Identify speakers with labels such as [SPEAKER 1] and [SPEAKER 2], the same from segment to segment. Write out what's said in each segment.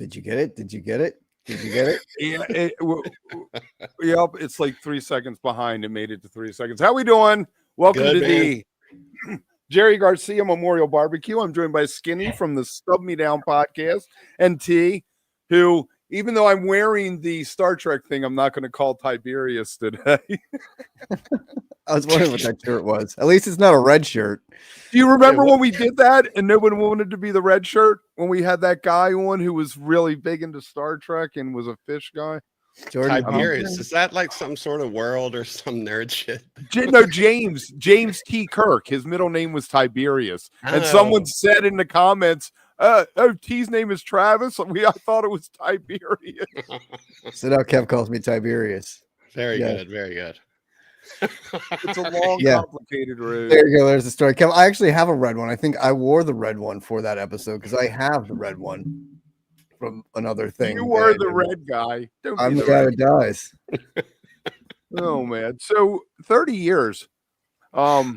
[SPEAKER 1] Did you get it? Did you get it? Did you get it?
[SPEAKER 2] Yep, it's like 3 seconds behind. It made it to 3 seconds. How we doing? Welcome to the Jerry Garcia Memorial Barbecue. I'm joined by Skinny from the Stub Me Down podcast and T, who, even though I'm wearing the Star Trek thing, I'm not going to call Tiberius today.
[SPEAKER 1] I was wondering what that shirt was. At least it's not a red shirt.
[SPEAKER 2] Do you remember when we did that and no one wanted to be the red shirt? When we had that guy on who was really big into Star Trek and was a fish guy?
[SPEAKER 3] Jordan Tiberius. Is that like some sort of world or some nerd shit?
[SPEAKER 2] No, James T. Kirk. His middle name was Tiberius. And someone said in the comments, T's name is Travis. I thought it was Tiberius.
[SPEAKER 1] So now Kev calls me Tiberius.
[SPEAKER 3] Very good. Very good.
[SPEAKER 2] It's a long, complicated road.
[SPEAKER 1] There you go. There's the story. Kev, I actually have a red one. I think I wore the red one for that episode because I have the red one from another thing.
[SPEAKER 2] You were the red guy.
[SPEAKER 1] I'm the guy that dies.
[SPEAKER 2] Oh, man. So 30 years. Why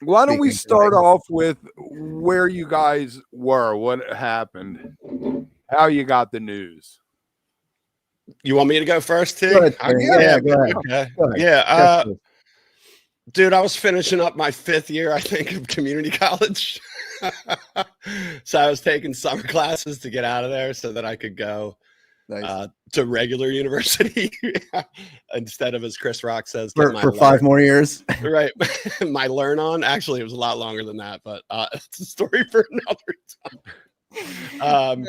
[SPEAKER 2] don't we start off with where you guys were, what happened, how you got the news?
[SPEAKER 3] You want me to go first, too?
[SPEAKER 1] Go ahead.
[SPEAKER 3] Go ahead. Okay. Yeah. Dude, I was finishing up my 5th year, I think, of community college. So I was taking summer classes to get out of there so that I could go to regular university instead of, as Chris Rock says,
[SPEAKER 1] for 5 more years.
[SPEAKER 3] Right. My learn on. Actually, it was a lot longer than that, but it's a story for another time.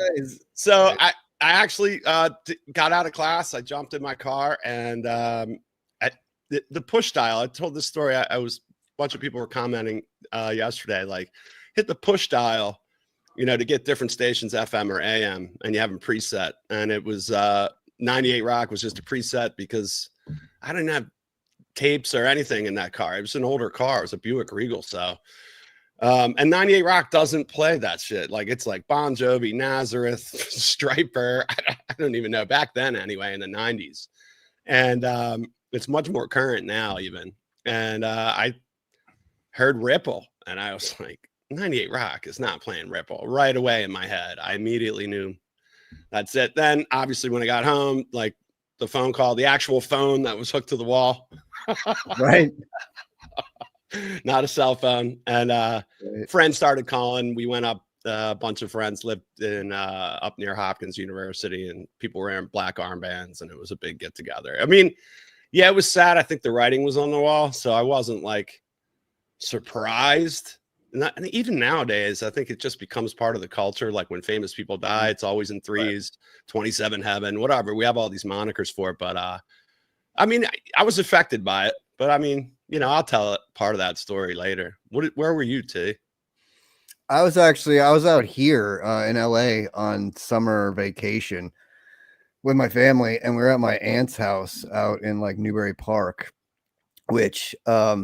[SPEAKER 3] So I actually got out of class. I jumped in my car and the push dial. I told this story. A bunch of people were commenting yesterday, like hit the push dial, to get different stations, FM or AM, and you have them preset. And it was 98 Rock was just a preset because I didn't have tapes or anything in that car. It was an older car. It was a Buick Regal. So, and 98 Rock doesn't play that shit. Like it's like Bon Jovi, Nazareth, Striper. I don't even know back then anyway, in the 90s. And it's much more current now even. And I heard Ripple and I was like, 98 Rock is not playing Ripple right away in my head. I immediately knew that's it. Then obviously when I got home, like the phone call, the actual phone that was hooked to the wall.
[SPEAKER 1] Right.
[SPEAKER 3] Not a cell phone. And friends started calling. We went up, a bunch of friends lived in up near Hopkins University and people were wearing black armbands and it was a big get together. I mean, yeah, it was sad. I think the writing was on the wall. So I wasn't like surprised. And even nowadays, I think it just becomes part of the culture. Like when famous people die, it's always in threes, 27 Heaven, whatever. We have all these monikers for it. But I mean, I was affected by it. But I mean, I'll tell part of that story later. Where were you, T?
[SPEAKER 1] I was out here in LA on summer vacation with my family, and we were at my aunt's house out in like Newbury Park, which I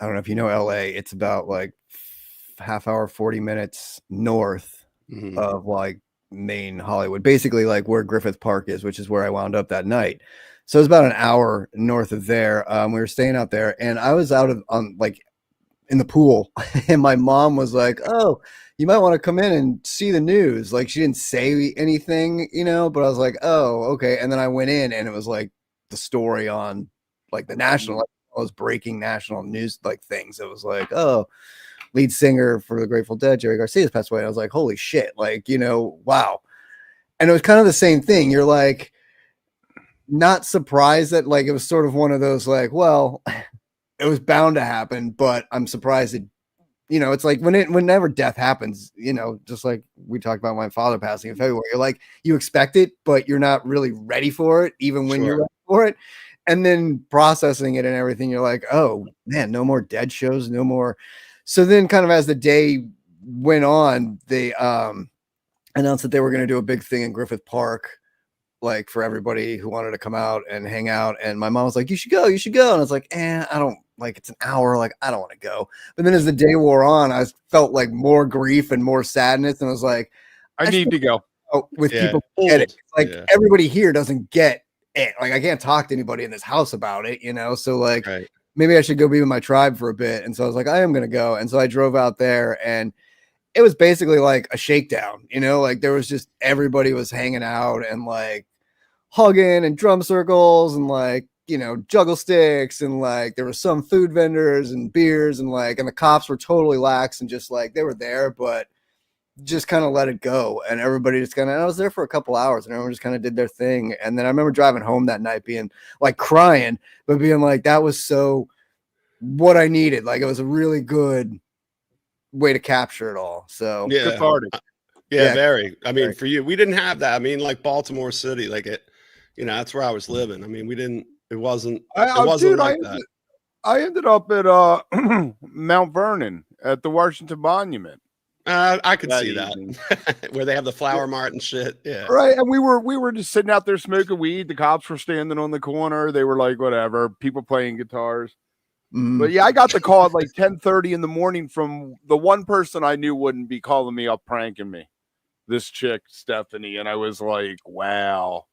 [SPEAKER 1] don't know if you know LA. It's about like half hour, 40 minutes north of like main Hollywood, basically like where Griffith Park is, which is where I wound up that night. So it was about an hour north of there. We were staying out there and I was out like in the pool and my mom was like, "Oh, you might want to come in and see the news." Like she didn't say anything, but I was like, "Oh, okay." And then I went in and it was like the story on like the national, like all those breaking national news, like things. It was like, "Oh, lead singer for the Grateful Dead, Jerry Garcia, passed away." And I was like, holy shit, like, wow. And it was kind of the same thing. You're like, not surprised that like, it was sort of one of those like, well, it was bound to happen, but I'm surprised that, it's like whenever death happens, just like we talked about my father passing in February, you're like, you expect it, but you're not really ready for it, even when you're ready for it. And then processing it and everything, you're like, oh man, no more Dead shows, no more. So then kind of as the day went on, they announced that they were going to do a big thing in Griffith Park, like for everybody who wanted to come out and hang out. And my mom was like, you should go. And I was like, I don't like, it's an hour. Like, I don't want to go. But then as the day wore on, I felt like more grief and more sadness. And I was like,
[SPEAKER 2] I need to go
[SPEAKER 1] with people who get it. Like everybody here doesn't get it. Like I can't talk to anybody in this house about it, So like, maybe I should go be with my tribe for a bit. And so I was like, I am going to go. And so I drove out there and it was basically like a shakedown, like there was just everybody was hanging out and like hugging and drum circles and like, juggle sticks and like there were some food vendors and beers and like, and the cops were totally lax and just like they were there, but just kind of let it go. And everybody just kind of, I was there for a couple hours and everyone just kind of did their thing. And then I remember driving home that night being like crying, but being like, that was so what I needed. Like it was a really good way to capture it all. So
[SPEAKER 3] yeah,
[SPEAKER 2] cathartic.
[SPEAKER 3] Yeah, very. I mean, for you, we didn't have that. I mean, like Baltimore City, like it, that's where I was living. I mean, it wasn't
[SPEAKER 2] Dude,
[SPEAKER 3] like that.
[SPEAKER 2] I ended up at Mount Vernon at the Washington Monument.
[SPEAKER 3] I could see that where they have the flower mart and shit. Yeah,
[SPEAKER 2] right. And we were just sitting out there smoking weed. The cops were standing on the corner. They were like, whatever, people playing guitars. But yeah, I got the call at like 10:30 in the morning from the one person I knew wouldn't be calling me up pranking me, this chick Stephanie, and I was like, wow.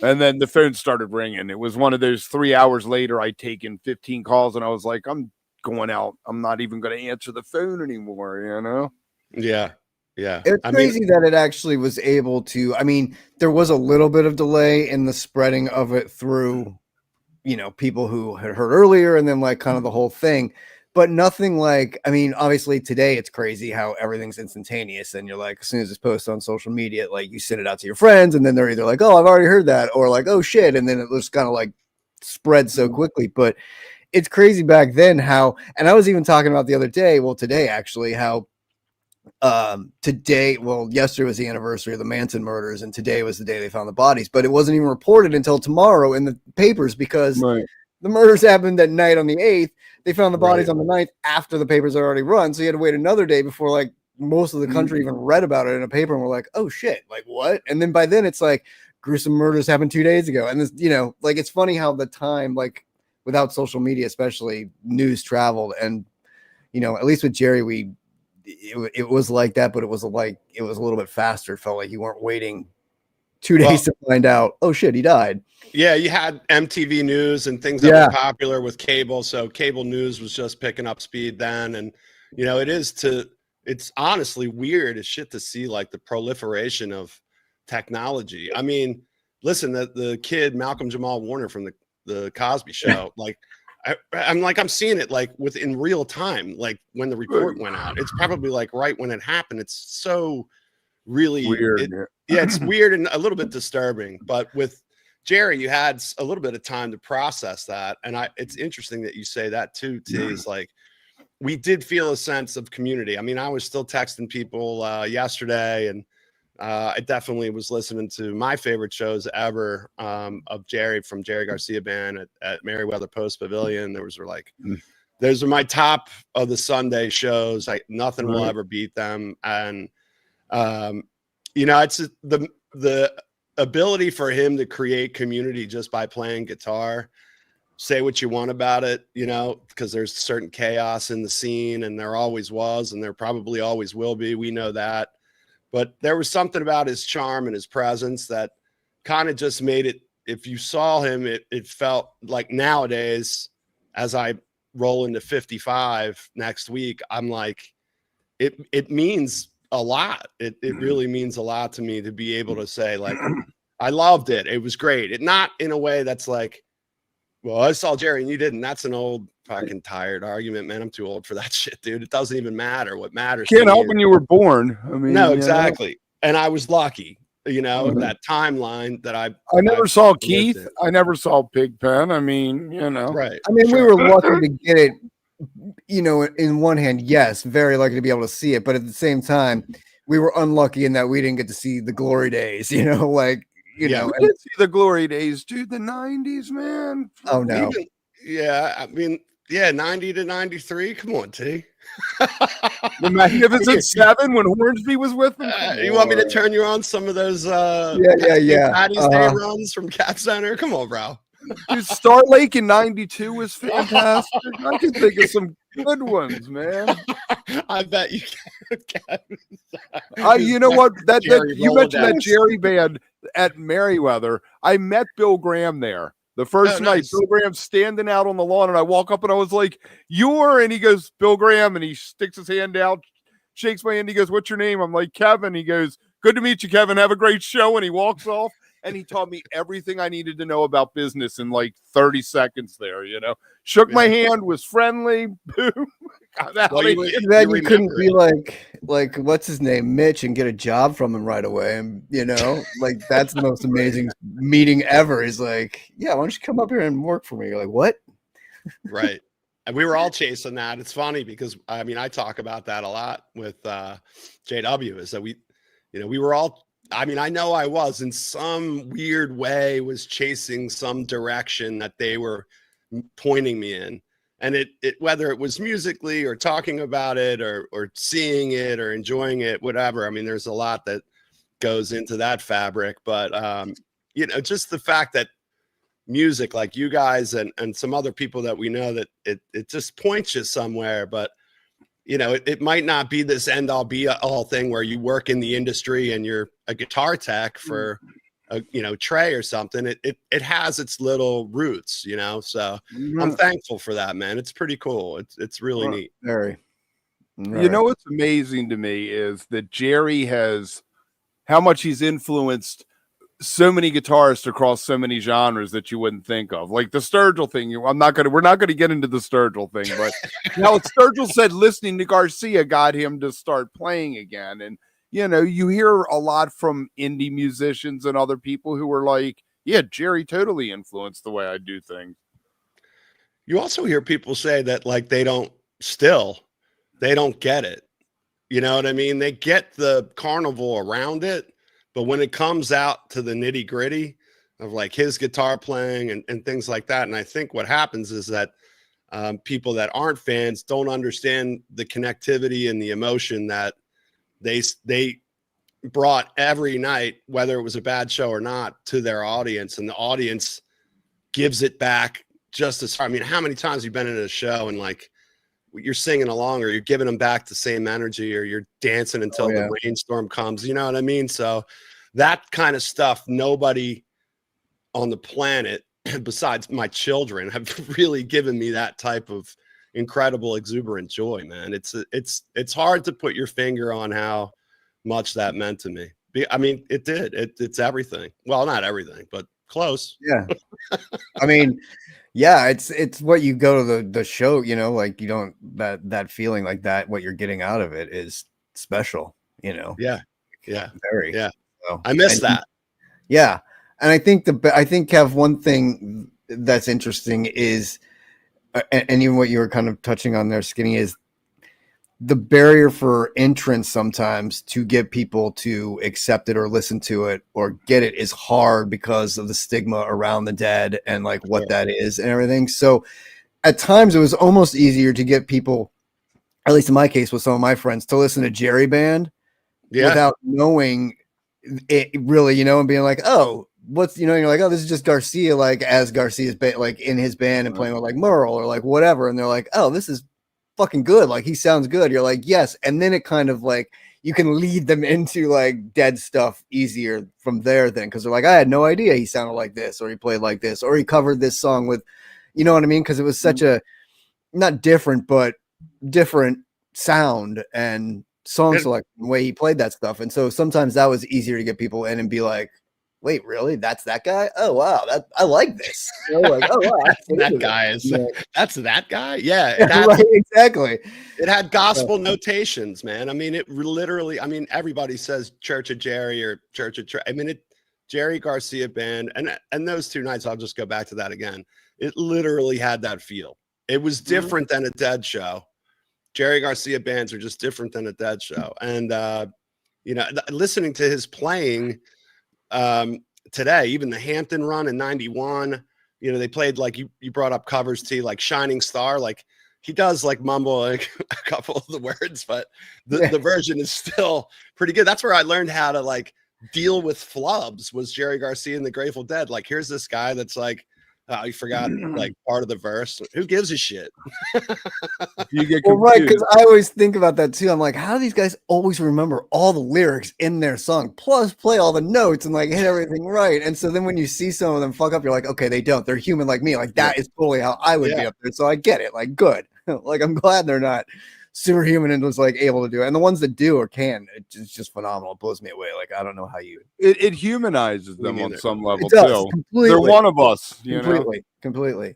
[SPEAKER 2] And then the phone started ringing. It was one of those 3 hours later. I'd taken 15 calls, and I was like, I'm going out. I'm not even going to answer the phone anymore.
[SPEAKER 3] Yeah.
[SPEAKER 1] It's crazy that it actually was able to. I mean, there was a little bit of delay in the spreading of it through, people who had heard earlier and then like kind of the whole thing, but nothing like, I mean, obviously today it's crazy how everything's instantaneous and you're like, as soon as it's posted on social media, like you send it out to your friends and then they're either like, oh, I've already heard that, or like, oh shit. And then it just kind of like spread so quickly. But it's crazy back then how, and I was even talking about the other day, today actually, how yesterday was the anniversary of the Manson murders and today was the day they found the bodies, but it wasn't even reported until tomorrow in the papers because the murders happened that night on the 8th. They found the bodies on the 9th after the papers are already run, so you had to wait another day before like most of the country even read about it in a paper and were like, oh shit, like what? And then by then it's like gruesome murders happened 2 days ago, and this, like it's funny how the time, like without social media especially, news traveled. And at least with Jerry, it was like that, but it was a little bit faster. It felt like you weren't waiting 2 days to find out, oh shit, he died.
[SPEAKER 3] Yeah, you had MTV News and things that were popular with cable, so cable news was just picking up speed then. And it's honestly weird as shit to see like the proliferation of technology. I mean, listen, the kid Malcolm Jamal Warner from the Cosby Show, like I'm seeing it like within real time, like when the report went out. It's probably like right when it happened. It's so really
[SPEAKER 2] weird.
[SPEAKER 3] It's weird and a little bit disturbing. But with Jerry, you had a little bit of time to process that. And it's interesting that you say that too, T. Is like we did feel a sense of community. I mean, I was still texting people yesterday, and I definitely was listening to my favorite shows ever of Jerry from Jerry Garcia Band at Merriweather Post Pavilion. Those are my top of the Sunday shows. Nothing will ever beat them. And it's the ability for him to create community just by playing guitar. Say what you want about it, because there's certain chaos in the scene, and there always was, and there probably always will be. We know that. But there was something about his charm and his presence that kind of just made it, if you saw him, it felt like nowadays, as I roll into 55 next week, I'm like, it means a lot. It really means a lot to me to be able to say, like, I loved it. It was great. It not in a way that's like, well, I saw Jerry and you didn't. That's an old fucking tired argument, man. I'm too old for that shit, dude. It doesn't even matter. What matters.
[SPEAKER 2] Can't help when you were born. I mean,
[SPEAKER 3] no, exactly. And I was lucky, that timeline that I
[SPEAKER 2] never saw Keith. I never saw Pigpen. I mean,
[SPEAKER 3] right.
[SPEAKER 1] I mean, we were lucky to get it, in one hand, yes, very lucky to be able to see it. But at the same time, we were unlucky in that we didn't get to see the glory days, like,
[SPEAKER 2] we did see the glory days, dude. The 90s, man.
[SPEAKER 1] Oh no.
[SPEAKER 3] I mean, 90 to 93. Come on, T.
[SPEAKER 2] The Magnificent Seven when Hornsby was with them.
[SPEAKER 3] You want me to turn you on some of those Patty's Day runs from Cat Center? Come on, bro.
[SPEAKER 2] Dude, Star Lake in 92 was fantastic. I can think of some good ones, man.
[SPEAKER 3] I bet you can.
[SPEAKER 2] You know what? You mentioned that Jerry Band at Merriweather. I met Bill Graham there. The first night,
[SPEAKER 3] nice.
[SPEAKER 2] Bill Graham's standing out on the lawn, and I walk up and I was like, and he goes, Bill Graham, and he sticks his hand out, shakes my hand. He goes, "What's your name?" I'm like, "Kevin." He goes, "Good to meet you, Kevin. Have a great show." And he walks off. And he taught me everything I needed to know about business in like 30 seconds there, Shook my hand, was friendly. Boom.
[SPEAKER 3] Well,
[SPEAKER 1] you couldn't be like, what's his name, Mitch, and get a job from him right away. And, like, that's the most amazing meeting ever. He's like, yeah, why don't you come up here and work for me? You're like, what?
[SPEAKER 3] Right. And we were all chasing that. It's funny because, I talk about that a lot with JW, is that we were all, I know I was in some weird way was chasing some direction that they were pointing me in. And it whether it was musically or talking about it or seeing it or enjoying it, whatever. There's a lot that goes into that fabric, but just the fact that music, like you guys and some other people that we know, that it just points you somewhere, but it might not be this end all be all thing where you work in the industry and you're a guitar tech for Trey or something. It has its little roots, so I'm thankful for that, man. It's pretty cool. It's really neat.
[SPEAKER 1] Very.
[SPEAKER 2] What's amazing to me is that Jerry how much he's influenced so many guitarists across so many genres that you wouldn't think of, like the Sturgill thing. We're not going to get into the Sturgill thing, but Sturgill said listening to Garcia got him to start playing again. And, you hear a lot from indie musicians and other people who are like, yeah, Jerry totally influenced the way I do things.
[SPEAKER 3] You also hear people say that, like, they don't get it. You know what I mean? They get the carnival around it, but when it comes out to the nitty gritty of like his guitar playing and things like that, and I think what happens is that people that aren't fans don't understand the connectivity and the emotion that they brought every night, whether it was a bad show or not, to their audience, and the audience gives it back just as hard. How many times have you been in a show and like you're singing along, or you're giving them back the same energy, or you're dancing until the rainstorm comes, you know what I mean? So that kind of stuff, nobody on the planet besides my children have really given me that type of incredible exuberant joy, man. It's hard to put your finger on how much that meant to me. It did. It's everything. Well, not everything, but close.
[SPEAKER 1] Yeah. Yeah, it's what you go to the show, like you don't, that feeling like that, what you're getting out of it is special,
[SPEAKER 3] Yeah.
[SPEAKER 1] Very.
[SPEAKER 3] Yeah.
[SPEAKER 1] So,
[SPEAKER 3] I miss that.
[SPEAKER 1] Yeah. And I think Kev, one thing that's interesting is, and even what you were kind of touching on there, Skinny, is the barrier for entrance sometimes to get people to accept it or listen to it or get it is hard because of the stigma around the dead and like what that is and everything. So at times it was almost easier to get people, at least in my case with some of my friends, to listen to Jerry Band without knowing it really, and being like, oh, what's, you're like, oh, this is just Garcia, like as Garcia's like in his band and playing with like Merle or like whatever. And they're like, oh, this is fucking good, like he sounds good. You're like, yes. And then it kind of like you can lead them into like dead stuff easier from there then, because they're like, I had no idea he sounded like this, or he played like this, or he covered this song with, you know what I mean, because it was such a not different but different sound and song selection, the way he played that stuff. And so sometimes that was easier to get people in and be like, wait, really? That's that guy? Oh wow, I like this. Like, oh wow,
[SPEAKER 3] that guy is that's that guy. Yeah,
[SPEAKER 1] right, exactly.
[SPEAKER 3] It had gospel notations, man. It literally. Everybody says Church of Jerry or Church of Trey. Jerry Garcia Band, and those two nights. I'll just go back to that again. It literally had that feel. It was different than a Dead show. Jerry Garcia bands are just different than a Dead show, and listening to his playing. Today, even the Hampton run in '91, they played, like you brought up covers too, like Shining Star, like he does like mumble like a couple of the words, but the version is still pretty good. That's where I learned how to like deal with flubs, was Jerry Garcia and the Grateful Dead. Like, here's this guy that's like, oh, you forgot like part of the verse. Who gives a shit?
[SPEAKER 2] You get
[SPEAKER 1] well, right, because I always think about that too. I'm like, how do these guys always remember all the lyrics in their song, plus play all the notes and like hit everything right? And so then when you see some of them fuck up, you're like, okay, they don't. They're human like me. Like that is totally how I would be up there. So I get it. Like, good. Like, I'm glad they're not superhuman and was like able to do it. And the ones that do or can, it's just phenomenal. It blows me away. Like, I don't know how you.
[SPEAKER 2] It humanizes them on some level
[SPEAKER 1] it does,
[SPEAKER 2] too.
[SPEAKER 1] completely.
[SPEAKER 2] They're one of us, you know.
[SPEAKER 1] Completely.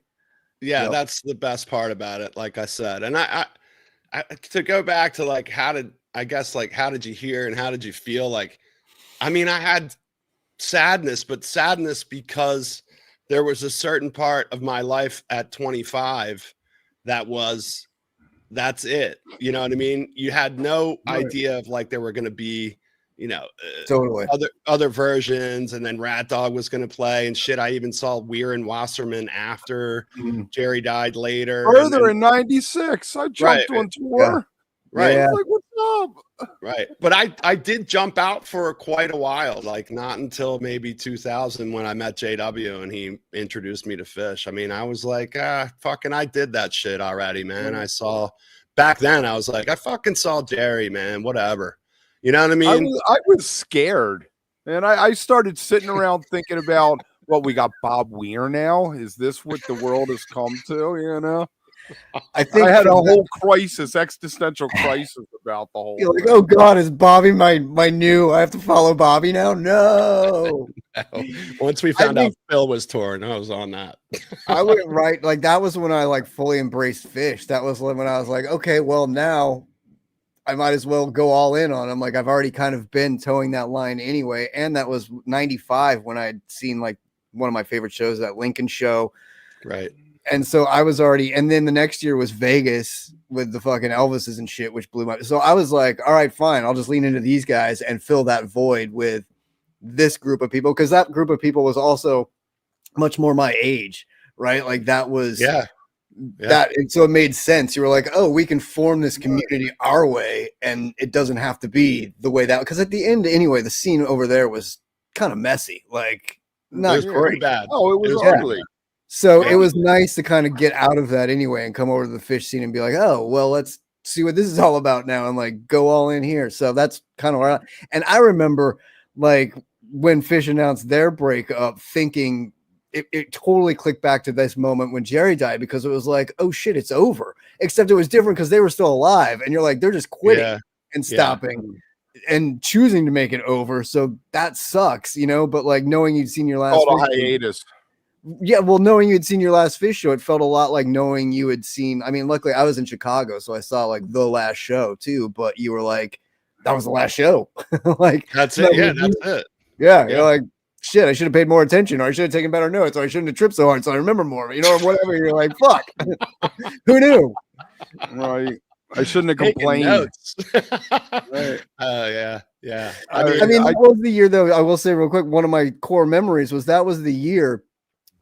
[SPEAKER 3] Yeah,
[SPEAKER 1] Yep.
[SPEAKER 3] that's the best part about it. Like I said, and I to go back to like how did you hear and how did you feel? Like, I mean, I had sadness, but sadness because there was a certain part of my life at 25 that's it. You know what I mean? You had no idea of like there were going to be, you know,
[SPEAKER 1] totally
[SPEAKER 3] other versions, and then Rat Dog was going to play and shit. I even saw Weir and Wasserman after Jerry died later.
[SPEAKER 2] Further in '96, I jumped on tour.
[SPEAKER 3] Right.
[SPEAKER 2] I was like, what's up?
[SPEAKER 3] Right. But I did jump out for quite a while, like not until maybe 2000 when I met JW and he introduced me to Fish. I mean, I was like, fucking, I did that shit already, man. I saw back then, I was like, I fucking saw Jerry, man, whatever. You know what I mean?
[SPEAKER 2] I was scared. And I started sitting around thinking about, well, we got Bob Weir now. Is this what the world has come to, you know?
[SPEAKER 1] I think
[SPEAKER 2] I had a whole existential crisis about the whole
[SPEAKER 1] You're like, oh God, is Bobby my new? I have to follow Bobby now? No.
[SPEAKER 3] Once we found out Phil was touring, I was on that.
[SPEAKER 1] I went right, like that was when I like fully embraced Fish. That was when I was like, okay, well now I might as well go all in on him. Like I've already kind of been towing that line anyway. And that was 95 when I'd seen like one of my favorite shows, that Lincoln show.
[SPEAKER 3] Right.
[SPEAKER 1] And so I was already, and then the next year was Vegas with the fucking Elvises and shit, which blew my, so I was like, all right, fine. I'll just lean into these guys and fill that void with this group of people. Cause that group of people was also much more my age, right? Like that was, that. And so it made sense. You were like, oh, we can form this community our way. And it doesn't have to be the way that, because at the end anyway, the scene over there was kind of messy. Like not
[SPEAKER 3] it was pretty bad.
[SPEAKER 2] Oh, it was ugly.
[SPEAKER 1] So it was nice to kind of get out of that anyway and come over to the Fish scene and be like, oh, well, let's see what this is all about now and like go all in here. So that's kind of where and I remember like when Fish announced their breakup, thinking it totally clicked back to this moment when Jerry died, because it was like, oh shit, it's over. Except it was different because they were still alive and you're like, they're just quitting and stopping and choosing to make it over. So that sucks, you know, but like knowing you'd seen your last
[SPEAKER 2] hiatus.
[SPEAKER 1] Yeah, well, knowing you had seen your last Fish show, it felt a lot like knowing you had seen. I mean, luckily I was in Chicago, so I saw like the last show too. But you were like, that was the last show. Like
[SPEAKER 3] that's it. Yeah, that's it.
[SPEAKER 1] Yeah, you're like, shit. I should have paid more attention, or I should have taken better notes, or I shouldn't have tripped so hard, so I remember more. You know, or whatever. You're like, fuck. Who knew?
[SPEAKER 2] Right. I shouldn't have complained.
[SPEAKER 1] Right.
[SPEAKER 3] Yeah.
[SPEAKER 1] I mean, that was the year, though. I will say real quick, one of my core memories was that was the year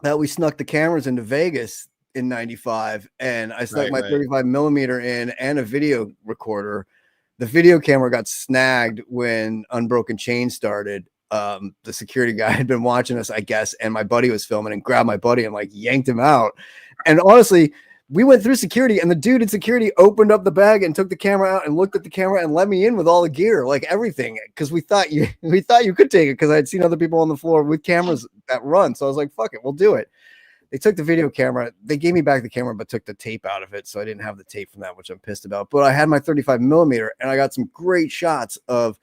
[SPEAKER 1] that we snuck the cameras into Vegas in 95, and I snuck my 35 millimeter in and a video recorder. The video camera got snagged when Unbroken Chain started. The security guy had been watching us, I guess, and my buddy was filming and grabbed my buddy and like yanked him out. And honestly, we went through security, and the dude in security opened up the bag and took the camera out and looked at the camera and let me in with all the gear, like everything, because we thought you could take it, because I had seen other people on the floor with cameras that run. So I was like, fuck it, we'll do it. They took the video camera. They gave me back the camera, but took the tape out of it, so I didn't have the tape from that, which I'm pissed about. But I had my 35 millimeter, and I got some great shots of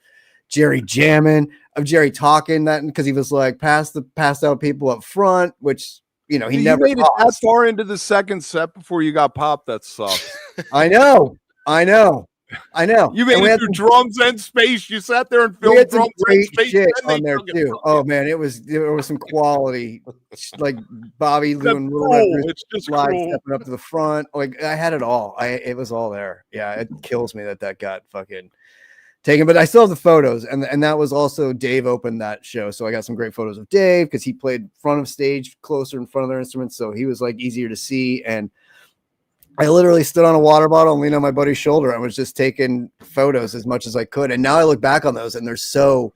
[SPEAKER 1] Jerry jamming, of Jerry talking, that because he was like passed out people up front, which. You know, he never
[SPEAKER 2] made it that far into the second set before you got popped. That sucks.
[SPEAKER 1] I know.
[SPEAKER 2] You made it through drums and space. You sat there and filmed drums and space
[SPEAKER 1] shit on there too. Oh man, there was some quality, like Bobby doing stepping up to the front. Like I had it all. It was all there. Yeah, it kills me that got fucking taken, but I still have the photos, and that was also Dave opened that show, so I got some great photos of Dave because he played front of stage, closer in front of their instruments, so he was like easier to see. And I literally stood on a water bottle and leaned on my buddy's shoulder. I was just taking photos as much as I could, and now I look back on those and they're so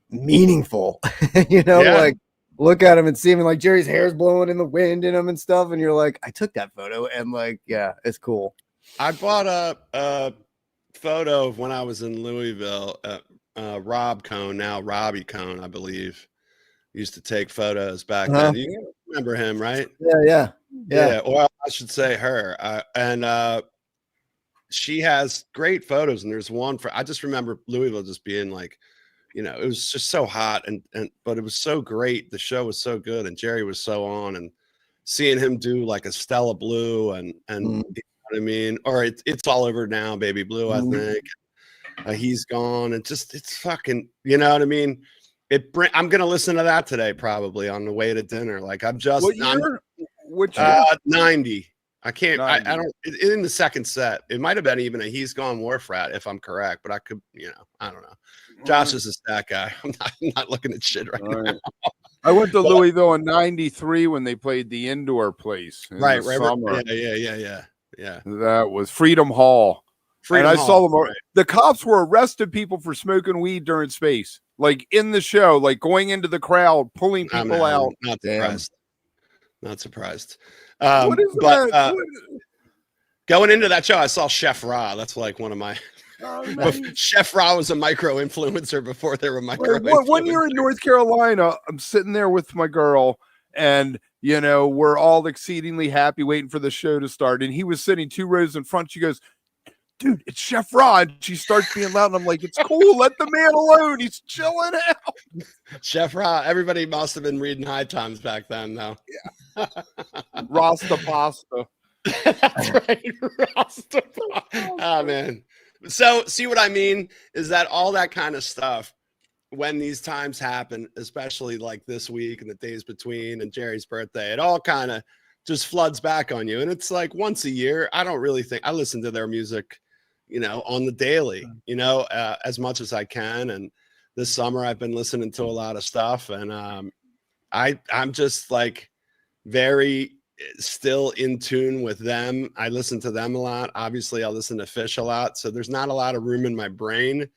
[SPEAKER 1] meaningful. You know, like look at him and see him, and like Jerry's hair's blowing in the wind in him and stuff, and you're like, I took that photo, and like, yeah, it's cool.
[SPEAKER 3] I bought a photo of when I was in Louisville. Rob Cohn, now Robbie Cohn, I believe, used to take photos back then. You remember him, right?
[SPEAKER 1] Yeah.
[SPEAKER 3] Or I should say her. And she has great photos, and there's one I just remember Louisville just being like, it was just so hot, but it was so great. The show was so good, and Jerry was so on, and seeing him do like a Stella Blue and you know what I mean, or it's all over now, Baby Blue, I think. He's gone, and just it's fucking, you know what I mean. I'm gonna listen to that today probably on the way to dinner. Like I'm just
[SPEAKER 2] what year? Which year?
[SPEAKER 3] 90. I can't.
[SPEAKER 2] 90.
[SPEAKER 3] I don't. In the second set, it might have been even a He's Gone Wharf Rat if I'm correct, but I could, I don't know. Josh is a stat guy. I'm not looking at shit right now.
[SPEAKER 2] I went to Louisville in '93 when they played the indoor place.
[SPEAKER 3] Right.
[SPEAKER 2] Summer.
[SPEAKER 3] Yeah.
[SPEAKER 2] That was Freedom Hall. And I saw them. Right. The cops were arresting people for smoking weed during space, like in the show, like going into the crowd, pulling people out.
[SPEAKER 3] Not surprised. Not surprised.
[SPEAKER 2] What is that?
[SPEAKER 3] Going into that show, I saw Chef Ra. That's like one of my. Chef Ra was a micro influencer before there were micro.
[SPEAKER 2] One year in North Carolina, I'm sitting there with my girl, and we're all exceedingly happy waiting for the show to start. And he was sitting 2 rows in front. She goes, "Dude, it's Chef Ra." And she starts being loud, and I'm like, "It's cool. Let the man alone. He's chilling out."
[SPEAKER 3] Chef Ra. Everybody must have been reading High Times back then, though.
[SPEAKER 2] Yeah. Rasta pasta.
[SPEAKER 3] That's right. Rasta pasta. Oh man. So see what I mean is that all that kind of stuff, when these times happen, especially like this week and the days between and Jerry's birthday, it all kind of just floods back on you. And it's like once a year. I don't really think I listen to their music, on the daily, as much as I can. And this summer I've been listening to a lot of stuff, and I'm just like very still in tune with them. I listen to them a lot. Obviously, I listen to Fish a lot. So there's not a lot of room in my brain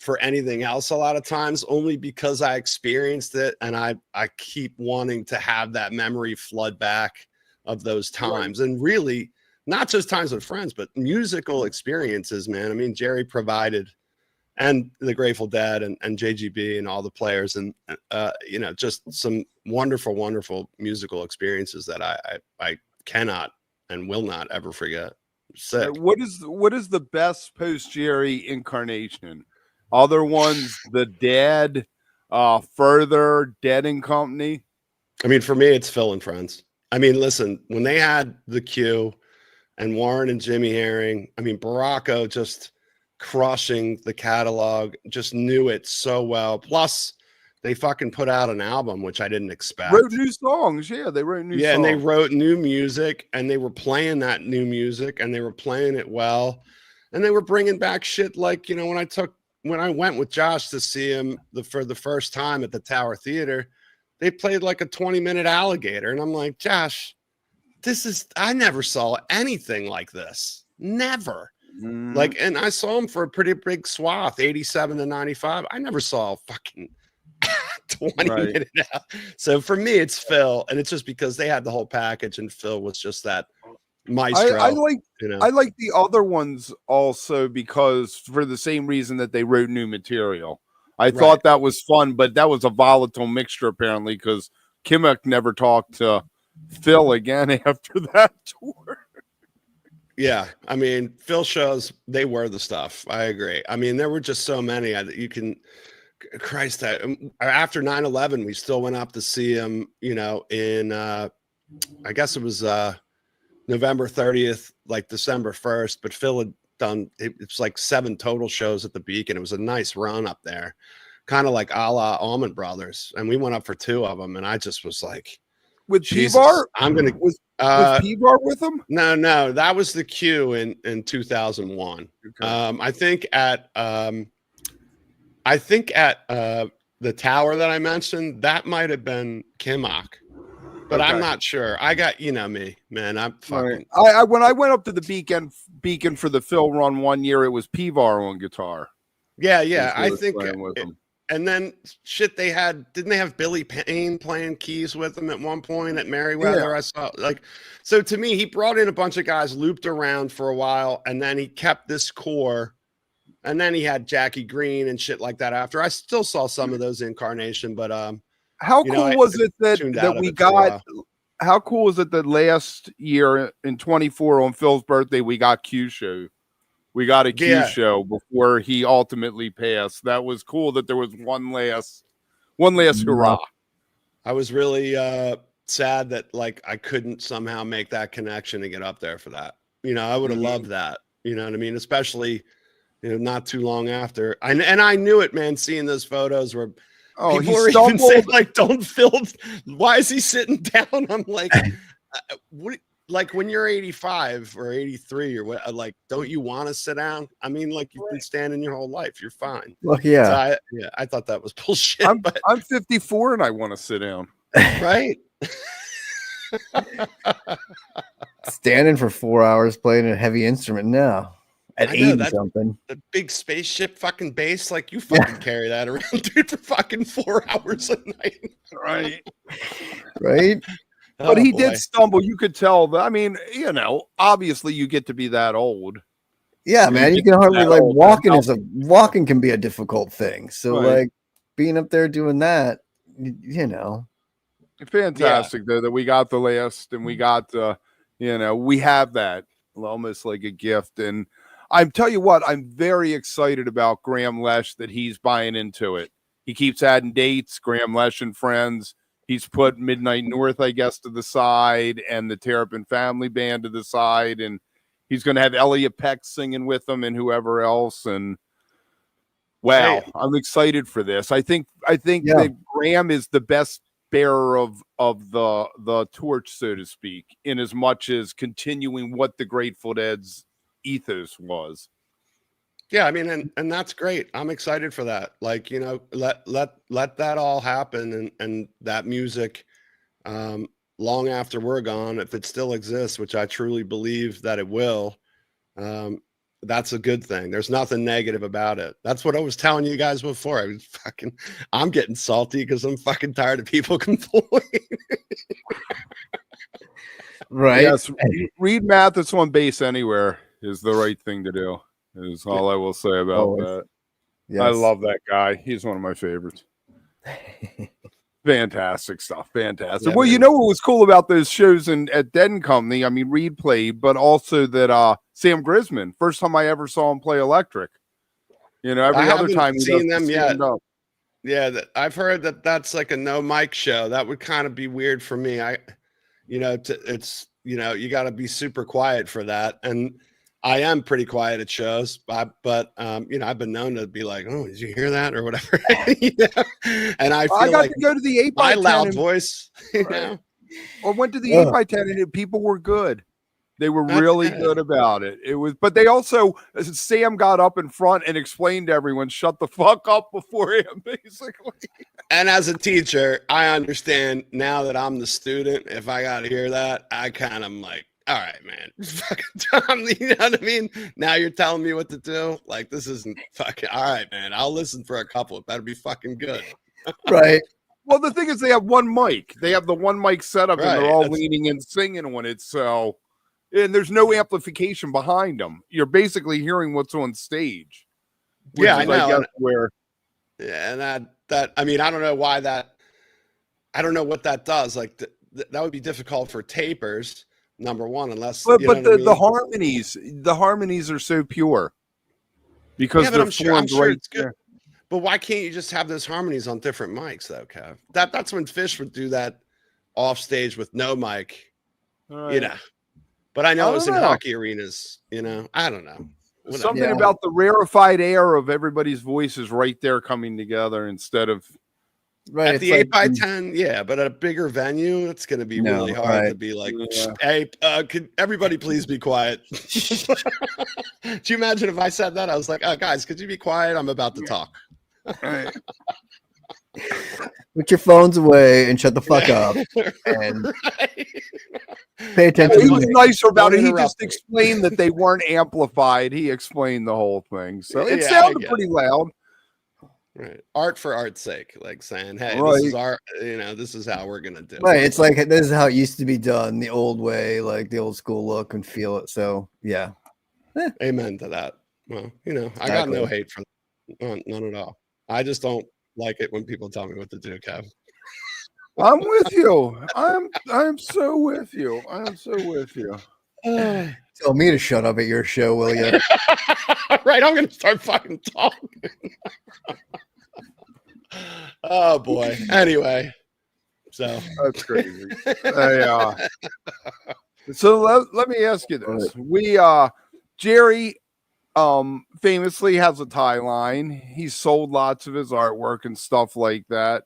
[SPEAKER 3] for anything else a lot of times, only because I experienced it. And I keep wanting to have that memory flood back of those times. Right. And really, not just times with friends, but musical experiences, man. I mean, Jerry provided, and the Grateful Dead and JGB and all the players, and just some wonderful, wonderful musical experiences that I cannot and will not ever forget. Sick.
[SPEAKER 2] What is the best post Jerry incarnation? Other ones, the Dead, Further, Dead and Company.
[SPEAKER 3] I mean, for me, it's Phil and Friends. I mean, listen, when they had the Q and Warren and Jimmy Herring, I mean, Baracco just crushing the catalog, just knew it so well. Plus, they fucking put out an album, which I didn't expect.
[SPEAKER 2] Wrote new songs. Yeah, they wrote new songs.
[SPEAKER 3] Yeah, and they wrote new music, and they were playing that new music, and they were playing it well. And they were bringing back shit like, when I went with Josh to see him for the first time at the Tower Theater, they played like a 20-minute Alligator. And I'm like, Josh, I never saw anything like this. Never. Like, and I saw him for a pretty big swath, 87 to 95. I never saw a fucking 20-minute. So for me, it's Phil. And it's just because they had the whole package, and Phil was just that maestro.
[SPEAKER 2] I like the other ones also because for the same reason that they wrote new material. I thought that was fun, but that was a volatile mixture apparently, because Kimmick never talked to Phil again after that tour.
[SPEAKER 3] Yeah, I mean, Phil shows, they were the stuff. I agree. I mean, there were just so many. Christ, after 9/11, we still went up to see him, in, I guess it was November 30th, like December 1st, but Phil had done, it's like 7 total shows at the Beacon. It was a nice run up there, kind of like a la Allman Brothers. And we went up for 2 of them, and I just was like,
[SPEAKER 2] with P-Bar?
[SPEAKER 3] Was
[SPEAKER 2] P-Bar with them?
[SPEAKER 3] No, that was the Q in 2001. Okay. I think at the Tower that I mentioned, that might have been Kimmock, but okay. I'm not sure. I got, me, man. I'm fucking.
[SPEAKER 2] Right. When I went up to the Beacon for the Phil run one year, it was P-Bar on guitar.
[SPEAKER 3] Yeah. I think. And then shit, didn't they have Billy Payne playing keys with them at one point at Merriweather? Yeah. I saw so to me, he brought in a bunch of guys, looped around for a while, and then he kept this core, and then he had Jackie Green and shit like that after. I still saw some of those incarnation, but
[SPEAKER 2] how cool was it that we got? How cool was it that last year in 24 on Phil's birthday we got Q Show? We got a Q
[SPEAKER 3] Yeah.
[SPEAKER 2] show before he ultimately passed. That was cool that there was one last hurrah.
[SPEAKER 3] I was really sad that like I couldn't somehow make that connection to get up there for that. You know, I would have loved that. You know what I mean? Especially, you know, not too long after. And I knew it, man, seeing those photos where people were even saying like, don't film. Why is he sitting down? I'm like, what? Like when you're 85 or 83 or what, like, don't you want to sit down? I mean, like you've been standing your whole life. You're fine.
[SPEAKER 1] Well, yeah.
[SPEAKER 3] So I thought that was bullshit.
[SPEAKER 2] I'm 54 and I want to sit down.
[SPEAKER 3] Right.
[SPEAKER 1] Standing for 4 hours playing a heavy instrument now at 80 something.
[SPEAKER 3] The big spaceship fucking bass, like you fucking carry that around, dude, for fucking 4 hours a night.
[SPEAKER 2] Right.
[SPEAKER 1] Right.
[SPEAKER 2] But he did stumble. You could tell that. I mean, you know, obviously you get to be that old.
[SPEAKER 1] Yeah, man. You can hardly like walking can be a difficult thing. So like being up there doing that, you know.
[SPEAKER 2] Fantastic though that we got the last and we got you know, we have that almost like a gift. And I'm tell you what, I'm very excited about Graham Lesh that he's buying into it. He keeps adding dates, Graham Lesh and Friends. He's put Midnight North, I guess, to the side and the Terrapin Family Band to the side. And he's going to have Elliot Peck singing with him and whoever else. And wow, I'm excited for this. I think that Graham is the best bearer of the torch, so to speak, in as much as continuing what the Grateful Dead's ethos was.
[SPEAKER 3] Yeah, I mean, and that's great. I'm excited for that. Like, you know, let that all happen, and that music, long after we're gone, if it still exists, which I truly believe that it will, that's a good thing. There's nothing negative about it. That's what I was telling you guys before. I'm getting salty because I'm fucking tired of people complaining.
[SPEAKER 1] Right.
[SPEAKER 2] Yes, Reed Mathis on bass anywhere is the right thing to do. Is all I will say about that. Yes. I love that guy. He's one of my favorites. Fantastic stuff. Fantastic. Yeah, well, man. You know what was cool about those shows at Dead and Company? I mean, Reed played, but also that Sam Grisman, first time I ever saw him play electric. You know, every other time
[SPEAKER 3] he's seen them yet. Yeah, I've heard that that's like a no mic show. That would kind of be weird for me. It's you know, you got to be super quiet for that, and I am pretty quiet at shows, but you know, I've been known to be like, "Oh, did you hear that?" or whatever. You know? And I got like
[SPEAKER 2] to go to the 8x10
[SPEAKER 3] my loud voice. You know?
[SPEAKER 2] Or went to the 8x10 and people were good. They were really good about it. It was, but they also Sam got up in front and explained to everyone, "Shut the fuck up" before him, basically.
[SPEAKER 3] And as a teacher, I understand now that I'm the student. If I got to hear that, I kind of like, all right, man, fucking Tom, you know what I mean? Now you're telling me what to do. Like, this isn't fucking, all right, man. I'll listen for a couple. It better be fucking good.
[SPEAKER 1] Right.
[SPEAKER 2] Well, the thing is, they have one mic. They have the one mic setup, and they're all leaning and singing on it. So, and there's no amplification behind them. You're basically hearing what's on stage.
[SPEAKER 3] Yeah, I know. And that I mean, I don't know why that. I don't know what that does. Like, that would be difficult for tapers. Number one, unless
[SPEAKER 2] but the harmonies are so pure because they're formed right there.
[SPEAKER 3] But why can't you just have those harmonies on different mics though, Kev? That's when Fish would do that off stage with no mic, you know. But I know it was in hockey arenas, you know. I don't know. Whatever.
[SPEAKER 2] Something about the rarefied air of everybody's voices right there coming together instead of
[SPEAKER 3] at the 8x10, yeah, but at a bigger venue, it's going to be really hard to be like, "Hey, could everybody please be quiet?" Do you imagine if I said that? I was like, "Guys, could you be quiet? I'm about to talk."
[SPEAKER 1] Put your phones away and shut the fuck up and pay attention.
[SPEAKER 2] He was nicer about it. He just explained that they weren't amplified. He explained the whole thing, so it sounded pretty loud.
[SPEAKER 3] Right, art for art's sake, like saying, "Hey, this is our, you know, this is how we're gonna do."
[SPEAKER 1] Right, it's like this is how it used to be done, the old way, like the old school look and feel it. So yeah,
[SPEAKER 3] amen to that. Well, you know, I got no hate for none at all. I just don't like it when people tell me what to do, Kev.
[SPEAKER 2] I'm with you. I'm so with you. I'm so with you.
[SPEAKER 1] Tell me to shut up at your show, will you?
[SPEAKER 3] Right, I'm gonna start fucking talking. Oh boy. Anyway, so
[SPEAKER 2] That's crazy. So let me ask you this. Jerry famously has a tie line. He's sold lots of his artwork and stuff like that.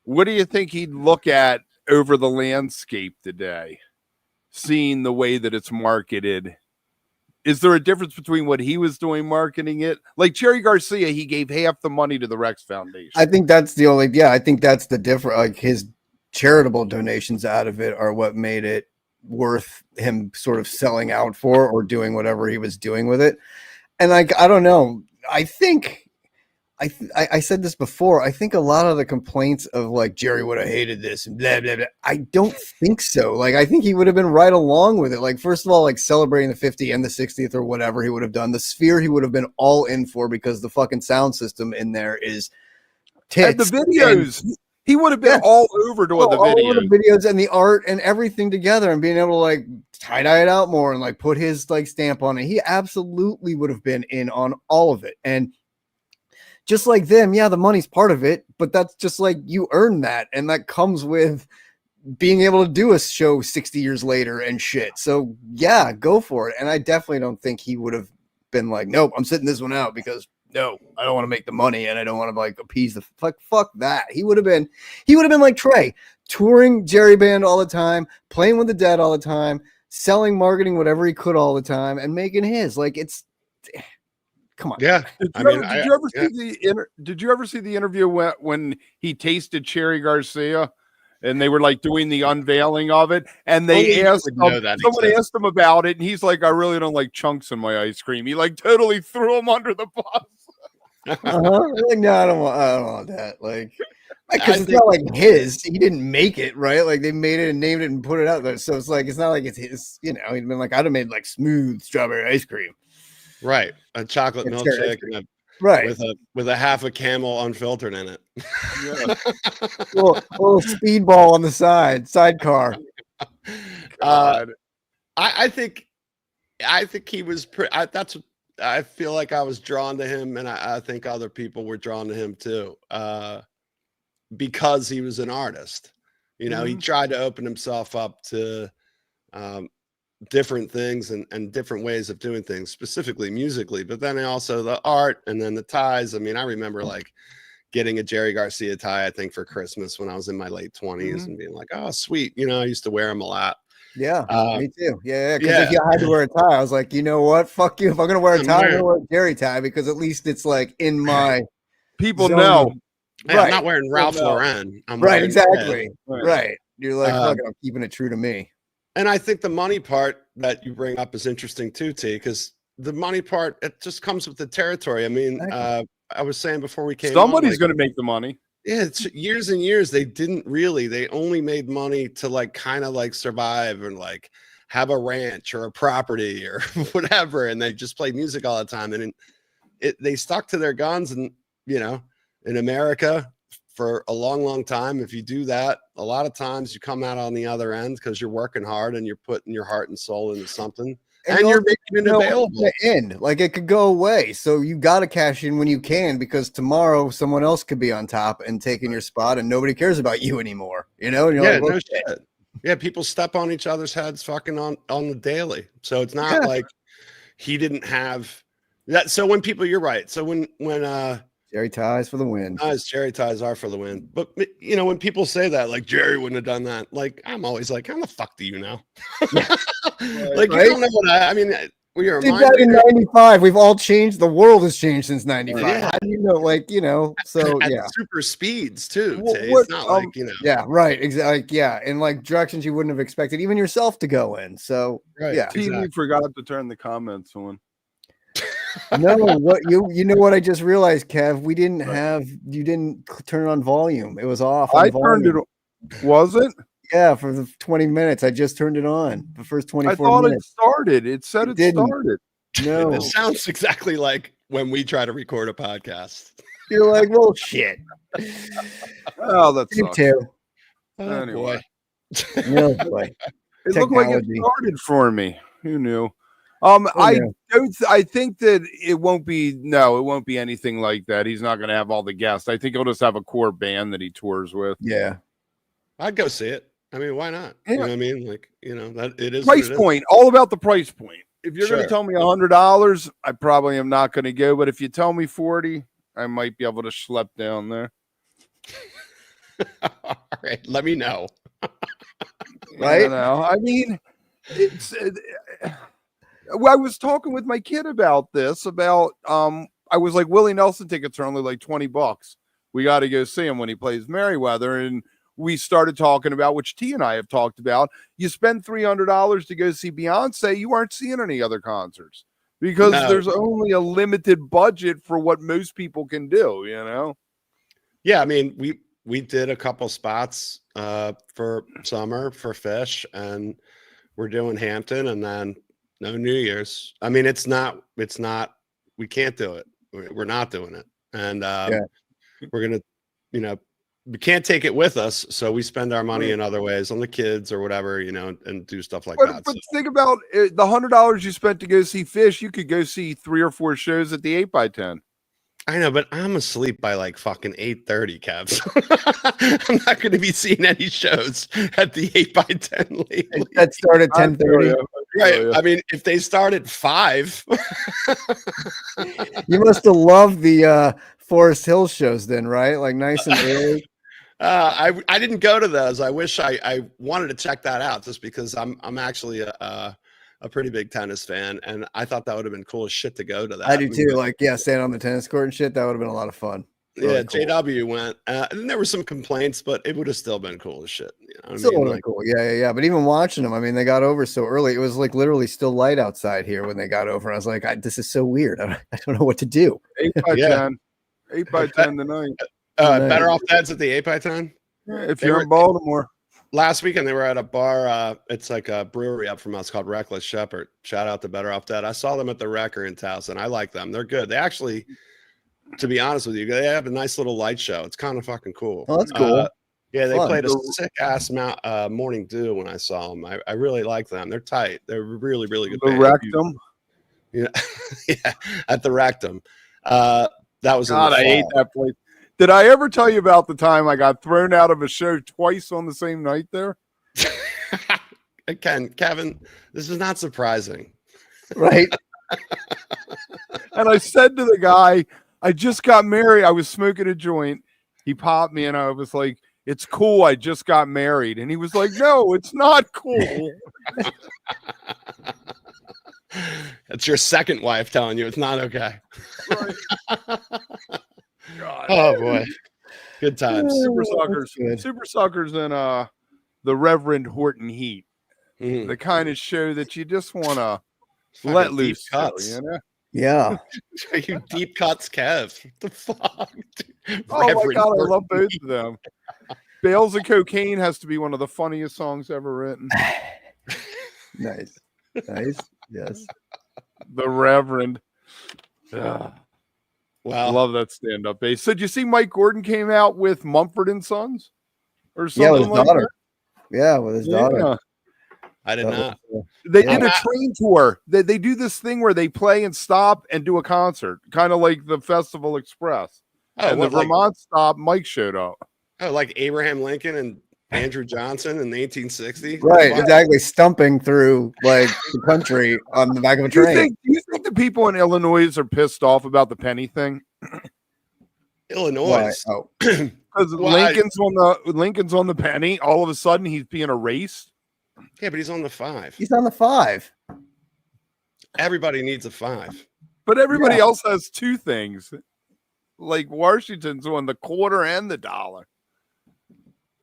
[SPEAKER 2] What do you think he'd look at over the landscape today, seeing the way that it's marketed? Is there a difference between what he was doing marketing it? Like Jerry Garcia, he gave half the money to the Rex Foundation.
[SPEAKER 1] I think that's the only, I think that's the difference. Like his charitable donations out of it are what made it worth him sort of selling out for or doing whatever he was doing with it. And like, I don't know. I think I said this before. I think a lot of the complaints of like Jerry would have hated this and blah, blah, blah. I don't think so. Like, I think he would have been right along with it. Like, first of all, like celebrating the 50th and the 60th or whatever he would have done. The Sphere he would have been all in for because the fucking sound system in there is tits.
[SPEAKER 2] And the videos. He would have been all over doing the videos.
[SPEAKER 1] All over the videos and the art and everything together and being able to like tie-dye it out more and like put his like stamp on it. He absolutely would have been in on all of it. And just like them, yeah, the money's part of it, but that's just like you earn that. And that comes with being able to do a show 60 years later and shit. So yeah, go for it. And I definitely don't think he would have been like, nope, I'm sitting this one out because no, I don't want to make the money and I don't want to like appease the fuck that. He would have been like Trey, touring Jerry Band all the time, playing with the Dead all the time, selling, marketing, whatever he could all the time and making his. Like it's come on.
[SPEAKER 3] Yeah.
[SPEAKER 2] Did you ever see the interview when he tasted Jerry Garcia and they were like doing the unveiling of it? And they asked someone asked him about it, and he's like, I really don't like chunks in my ice cream. He like totally threw him under the bus.
[SPEAKER 1] Like, no, I don't want that. Like, because it's not like his. He didn't make it, right? Like they made it and named it and put it out there. So it's like it's not like it's his. You know, he'd been like, I'd have made like smooth strawberry ice cream.
[SPEAKER 3] Right, a chocolate milkshake with a half a Camel unfiltered in it.
[SPEAKER 1] Yeah. little speedball on the sidecar.
[SPEAKER 3] I think he was pretty. I feel like I was drawn to him, and I think other people were drawn to him too, because he was an artist. You know, he tried to open himself up to different things and different ways of doing things, specifically musically, but then also the art and then the ties. I mean, I remember like getting a Jerry Garcia tie, I think for Christmas when I was in my late 20s and being like, oh, sweet. You know, I used to wear them a lot.
[SPEAKER 1] Yeah, me too. Yeah. Because if you had to wear a tie, I was like, you know what? Fuck you. If I'm going to wear a tie, I'm going to wear a Jerry tie because at least it's like in my
[SPEAKER 2] people
[SPEAKER 1] zone.
[SPEAKER 2] Know.
[SPEAKER 3] Hey, right. I'm not wearing Ralph Lauren. I'm
[SPEAKER 1] right, exactly. Right. You're like, fuck, I'm keeping it true to me.
[SPEAKER 3] And I think the money part that you bring up is interesting too, T, because the money part, it just comes with the territory. I mean, I was saying before we came
[SPEAKER 2] somebody's going to make the money.
[SPEAKER 3] Yeah, it's years and years. They only made money to like kind of like survive and like have a ranch or a property or whatever. And they just played music all the time. And they stuck to their guns. And, you know, in America, for a long, long time, if you do that, a lot of times you come out on the other end because you're working hard and you're putting your heart and soul into something, and you're making it available.
[SPEAKER 1] Like it could go away, so you got to cash in when you can because tomorrow someone else could be on top and taking your spot, and nobody cares about you anymore. You know? And you're like,
[SPEAKER 3] no shit. Yeah, people step on each other's heads fucking on the daily. So it's not like he didn't have that. So when people, you're right. So when
[SPEAKER 1] Jerry ties for the win.
[SPEAKER 3] Jerry ties are for the win. But, you know, when people say that, like, Jerry wouldn't have done that, like, I'm always like, how the fuck do you know? Like, right? You don't know what I mean, we are
[SPEAKER 1] did that in 95. We've all changed. The world has changed since 95. Yeah. How do you know? Like, you know, so
[SPEAKER 3] at super speeds, too. It's not like, you know.
[SPEAKER 1] Yeah, right. Exactly. Yeah. In like directions you wouldn't have expected even yourself to go in. So, yeah.
[SPEAKER 2] You forgot to turn the comments on.
[SPEAKER 1] No, what you know what I just realized, Kev? We didn't you didn't turn on volume. It was off.
[SPEAKER 2] I turned it on. Was it?
[SPEAKER 1] Yeah, for the 20 minutes. I just turned it on. The first 24 minutes. I thought
[SPEAKER 2] it started. It said it started.
[SPEAKER 1] No.
[SPEAKER 3] It sounds exactly like when we try to record a podcast.
[SPEAKER 1] You're like, well, shit.
[SPEAKER 2] Oh, that's
[SPEAKER 1] you too.
[SPEAKER 2] Anyway.
[SPEAKER 1] No, boy.
[SPEAKER 2] It looked like it started for me. Who knew?
[SPEAKER 1] Who
[SPEAKER 2] I
[SPEAKER 1] knew?
[SPEAKER 2] don't. I think that it won't be. No, it won't be anything like that. He's not going to have all the guests. I think he'll just have a core band that he tours with.
[SPEAKER 1] Yeah.
[SPEAKER 3] I'd go see it. I mean, why not?
[SPEAKER 2] Yeah.
[SPEAKER 3] You know what I mean? Like, that it is
[SPEAKER 2] Price point. All about the price point. If you're going to
[SPEAKER 3] Sure.
[SPEAKER 2] tell me $100, I probably am not going to go. But if you tell me 40, I might be able to schlep down there.
[SPEAKER 3] All right, let me know.
[SPEAKER 1] Right?
[SPEAKER 2] You know, I mean, it's. Well, I was talking with my kid about this. I was like, Willie Nelson tickets are only like $20. We got to go see him when he plays Merriweather, and we started talking about, which T and I have talked about. You spend $300 to go see Beyonce, you aren't seeing any other concerts because there's only a limited budget for what most people can do. You know?
[SPEAKER 3] Yeah, I mean, we did a couple spots for summer for Fish, and we're doing Hampton, and then no New Year's. I mean, it's not. We can't do it. We're not doing it, and we're gonna, we can't take it with us, so we spend our money in other ways on the kids or whatever, and do stuff like that.
[SPEAKER 2] But think about it, the $100 you spent to go see Fish. You could go see 3 or 4 shows at the 8x10.
[SPEAKER 3] I know, but I'm asleep by like fucking 8:30, Kev. I'm not going to be seeing any shows at the 8x10 lately.
[SPEAKER 1] That started at 10:30.
[SPEAKER 3] Right. I mean, if they start at 5.
[SPEAKER 1] You must have loved the Forest Hill shows then, right? Like nice and early.
[SPEAKER 3] I didn't go to those. I wish I wanted to check that out just because I'm actually a pretty big tennis fan, and I thought that would have been cool as shit to go to that.
[SPEAKER 1] I do too. Like, standing on the tennis court and shit. That would have been a lot of fun.
[SPEAKER 3] Really cool. JW went, and there were some complaints, but it would have still been cool as shit.
[SPEAKER 1] Still would have been cool. Yeah. But even watching them, I mean, they got over so early. It was like literally still light outside here when they got over. And I was like, this is so weird. I don't know what to do.
[SPEAKER 2] 8x10. 8x10 tonight.
[SPEAKER 3] Better Off Dads at the 8x10.
[SPEAKER 2] If you're in Baltimore.
[SPEAKER 3] Last weekend they were at a bar. It's like a brewery up from us called Reckless Shepherd. Shout out to Better Off Dead. I saw them at the Wrecker in Towson. I like them. They're good. They actually, to be honest with you, they have a nice little light show. It's kind of fucking cool.
[SPEAKER 1] Oh, that's cool.
[SPEAKER 3] Yeah, they played a sick ass Morning Dew when I saw them. I really like them. They're tight. They're really, really good.
[SPEAKER 2] The Rectum.
[SPEAKER 3] Yeah, yeah, at the Rectum. That was.
[SPEAKER 2] God, I hate that place. Did I ever tell you about the time I got thrown out of a show twice on the same night there?
[SPEAKER 3] Again, Kevin, this is not surprising.
[SPEAKER 1] Right.
[SPEAKER 2] And I said to the guy, I just got married. I was smoking a joint. He popped me and I was like, it's cool. I just got married. And he was like, no, it's not cool.
[SPEAKER 3] That's your second wife telling you it's not okay.
[SPEAKER 2] Right. God.
[SPEAKER 3] Oh boy, good times.
[SPEAKER 2] Super Suckers and the Reverend Horton Heat, the kind of show that you just want to let loose.
[SPEAKER 3] Cuts.
[SPEAKER 2] You know?
[SPEAKER 1] Yeah.
[SPEAKER 3] Are you deep cuts, Kev? What the fuck?
[SPEAKER 2] Oh my God, I love both of them. Bales of Cocaine has to be one of the funniest songs ever written.
[SPEAKER 1] Nice. Yes.
[SPEAKER 2] The Reverend.
[SPEAKER 3] Wow.
[SPEAKER 2] Love that stand-up bass. So did you see Mike Gordon came out with Mumford and Sons or something?
[SPEAKER 1] Yeah, with his
[SPEAKER 2] like
[SPEAKER 1] daughter.
[SPEAKER 2] That?
[SPEAKER 1] Yeah, with his daughter.
[SPEAKER 3] I did not.
[SPEAKER 2] They did a train tour. They do this thing where they play and stop and do a concert, kind of like the Festival Express.
[SPEAKER 3] Oh,
[SPEAKER 2] and the Vermont stop, Mike showed up.
[SPEAKER 3] Oh, like Abraham Lincoln and Andrew Johnson in the 1860s?
[SPEAKER 1] Right, exactly. Stumping through like the country on the back of a train.
[SPEAKER 2] Do you think the people in Illinois are pissed off about the penny thing?
[SPEAKER 3] Illinois.
[SPEAKER 1] Oh.
[SPEAKER 2] Because Lincoln's on the penny. All of a sudden, he's being erased.
[SPEAKER 3] Yeah, but he's on the 5.
[SPEAKER 1] He's on the 5.
[SPEAKER 3] Everybody needs a 5.
[SPEAKER 2] But everybody else has 2 things. Like Washington's on the quarter and the dollar.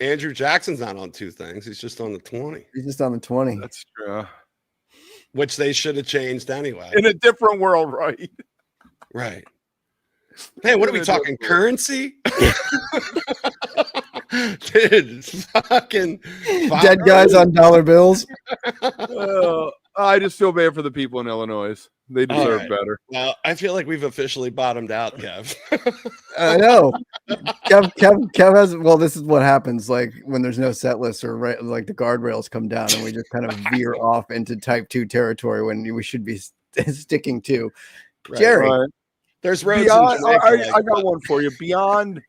[SPEAKER 3] Andrew Jackson's not on 2 things. He's just on the 20.
[SPEAKER 1] He's just on the 20.
[SPEAKER 2] That's true.
[SPEAKER 3] Which they should have changed anyway.
[SPEAKER 2] In a different world, right?
[SPEAKER 3] Right. Hey, what are we talking? Currency? Dude, fucking
[SPEAKER 1] dead guys on dollar bills.
[SPEAKER 2] I just feel bad for the people in Illinois. They deserve better.
[SPEAKER 3] Well, I feel like we've officially bottomed out, Kev.
[SPEAKER 1] I know. Kev has. Well, this is what happens. Like when there's no set list or like the guardrails come down, and we just kind of veer off into type 2 territory when we should be sticking to.
[SPEAKER 3] Right.
[SPEAKER 1] Jerry,
[SPEAKER 2] Right.
[SPEAKER 3] There's roads.
[SPEAKER 2] Beyond,
[SPEAKER 3] in Jamaica
[SPEAKER 2] I got one for you. Beyond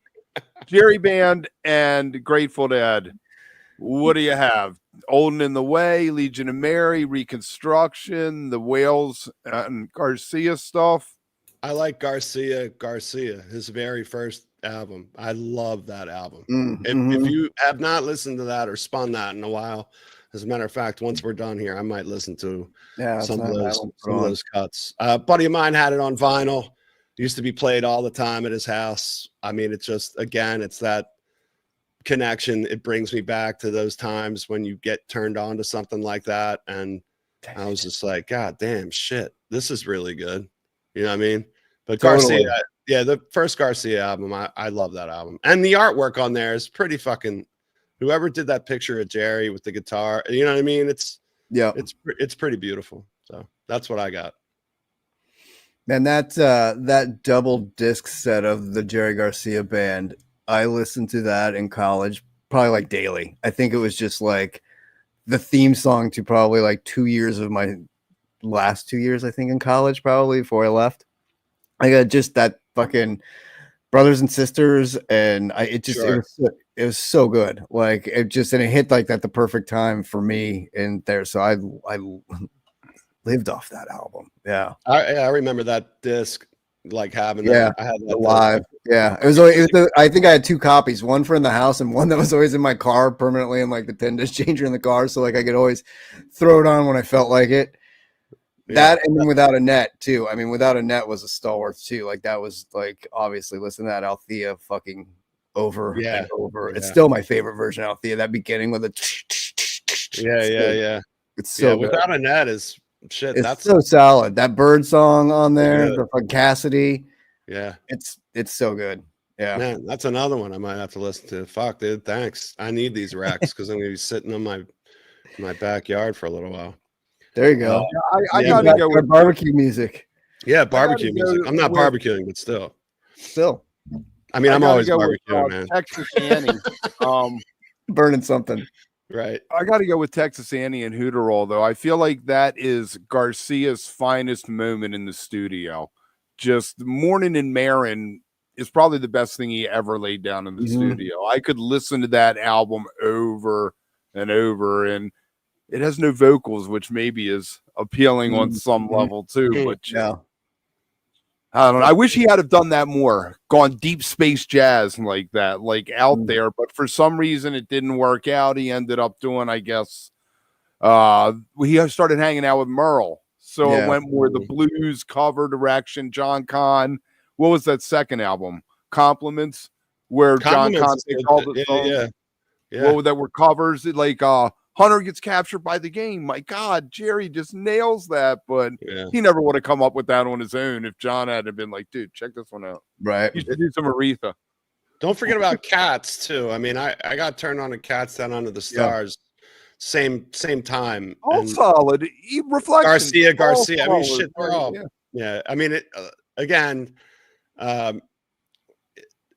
[SPEAKER 2] Jerry Band and Grateful Dead, what do you have? Olden in the Way, Legion of Mary, Reconstruction, the Wales and Garcia stuff.
[SPEAKER 3] I like Garcia, his very first album. I love that album. If you have not listened to that or spun that in a while, as a matter of fact, once we're done here, I might listen to some of those cuts. A buddy of mine had it on vinyl. It used to be played all the time at his house. I mean, it's just, again, it's that connection. It brings me back to those times when you get turned on to something like that. And I was just like, God damn, shit, this is really good. You know what I mean? But
[SPEAKER 1] Totally.
[SPEAKER 3] Garcia, yeah, the first Garcia album, I love that album. And the artwork on there is pretty fucking, whoever did that picture of Jerry with the guitar, you know what I mean? It's pretty beautiful. So that's what I got.
[SPEAKER 1] And that double disc set of the Jerry Garcia Band, I listened to that in college, probably like daily. I think it was just like the theme song to probably like 2 years of my last 2 years, I think, in college, probably before I left. I got just that fucking brothers and sisters, and it was so good. Like it hit like that the perfect time for me in there. So I lived off that album. Yeah,
[SPEAKER 3] I remember that disc, like having
[SPEAKER 1] that.
[SPEAKER 3] I had that
[SPEAKER 1] live. Yeah, I think I had 2 copies, one for in the house and one that was always in my car permanently in like the 10-disc changer in the car, so like I could always throw it on when I felt like it. That and then Without a Net too. I mean, Without a Net was a stalwart too. Like that was like, obviously, listen to that Althea fucking over and over. It's still my favorite version of Althea. That beginning with the
[SPEAKER 3] yeah.
[SPEAKER 1] It's so good.
[SPEAKER 3] Without a Net is shit.
[SPEAKER 1] That's so solid. That bird song on there, the fucking Cassidy.
[SPEAKER 3] Yeah,
[SPEAKER 1] it's so good. Yeah,
[SPEAKER 3] man, that's another one I might have to listen to. Fuck, dude, thanks. I need these racks because I'm gonna be sitting in my backyard for a little while.
[SPEAKER 1] There you go.
[SPEAKER 2] I gotta go with
[SPEAKER 1] barbecue music.
[SPEAKER 3] Yeah, barbecue music. I'm not barbecuing, but still. I mean, I'm always barbecuing, man.
[SPEAKER 2] Texas Annie,
[SPEAKER 1] burning something.
[SPEAKER 3] Right.
[SPEAKER 2] I got to go with Texas Annie and Hooterall, though. I feel like that is Garcia's finest moment in the studio. Just Morning in Marin is probably the best thing he ever laid down in the studio. I could listen to that album over and over, and it has no vocals, which maybe is appealing on some level too. But I don't know. I wish he had have done that more, gone deep space jazz like that, like out there. But for some reason, it didn't work out. He ended up doing, I guess, he started hanging out with Merle. So it went more the blues cover direction. John Conn. What was that second album? Compliments, where John Conn takes all the songs. Well, that were covers. Like Hunter Gets Captured by the Game. My God, Jerry just nails that. But he never would have come up with that on his own if John hadn't been like, dude, check this one out.
[SPEAKER 1] Right.
[SPEAKER 2] You should do some Aretha.
[SPEAKER 3] Don't forget about Cats too. I mean, I got turned on to Cats Down Under the Stars. Same time.
[SPEAKER 2] All solid. Reflection.
[SPEAKER 3] Garcia. I mean, shit. They're all. Yeah. I mean, again,